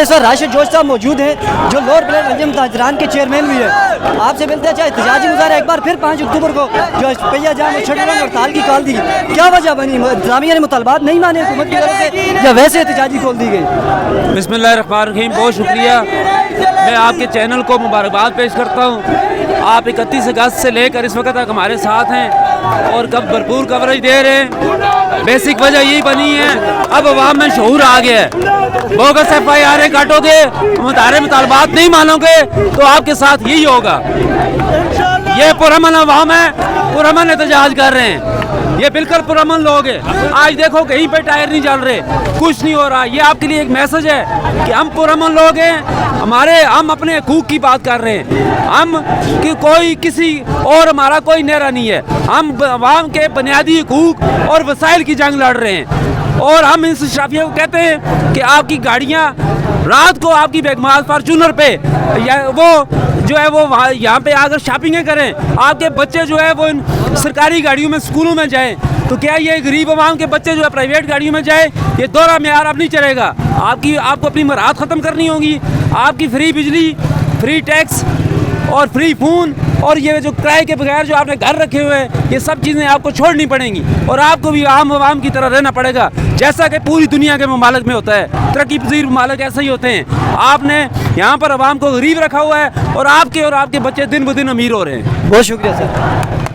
हमारे साथ राशिद जोश साहब मौजूद हैं जो लोअर प्लेन अंजुम ताजरान के चेयरमैन भी हैं। आपसे मिलते हैं, चाहे एहतजाजी मुजाहरा एक बार फिर 5 अक्टूबर को जो पहिया जाम और शटरंग हड़ताल की कॉल दी, क्या वजह बनी? इंतजामिया ने मुतालबात नहीं माने हुकूमत की तरफ से या वैसे एहतजाजी कॉल दी गई? बिस्मिल्लाहिर्रहमानिर्रहीम, बहुत शुक्रिया। मैं आपके चैनल को मुबारकबाद पेश करता हूँ। आप 31 अगस्त से लेकर इस वक्त तक हमारे साथ हैं और कब भरपूर कवरेज दे रहे हैं। बेसिक वजह यही बनी है, अब अवाम में शऊर आ गया है। बोगस FIR काटोगे, हमारे मुतालबात नहीं मानोगे तो आपके साथ यही होगा। ये पुरअमन अवाम है, पुरअमन एहतजाज कर रहे हैं, ये बिल्कुल पुरअमन लोग हैं। आज देखो कहीं पे टायर नहीं जल रहे, कुछ नहीं हो रहा। ये आपके लिए एक मैसेज है कि हम पुरअमन लोग हैं, हम अपने हकूक की बात कर रहे हैं। हम कि कोई किसी और हमारा कोई नेरा नहीं है, हम अवाम के बुनियादी हकूक और वसाइल की जंग लड़ रहे हैं। और हम इस शराफिया को कहते हैं कि आपकी गाड़ियाँ रात को आपकी बेगमाल फॉर्चूनर पे या वो जो है वो यहाँ पे आकर शॉपिंगें करें, आपके बच्चे जो है वो इन सरकारी गाड़ियों में स्कूलों में जाएं, तो क्या ये गरीब आवाम के बच्चे जो है प्राइवेट गाड़ियों में जाए? ये दोहरा मेयार अब नहीं चलेगा। आपको अपनी मराहत ख़त्म करनी होगी। आपकी फ्री बिजली, फ्री टैक्स और फ्री फ़ोन और ये जो किराए के बगैर जो आपने घर रखे हुए हैं, ये सब चीज़ें आपको छोड़नी पड़ेंगी और आपको भी आम आवाम की तरह रहना पड़ेगा, जैसा कि पूरी दुनिया के ममालिक में होता है। तरक्की पजीर ममालिक ऐसे ही होते हैं। आपने यहाँ पर आवाम को गरीब रखा हुआ है और आपके बच्चे दिन ब दिन अमीर हो रहे हैं। बहुत शुक्रिया सर।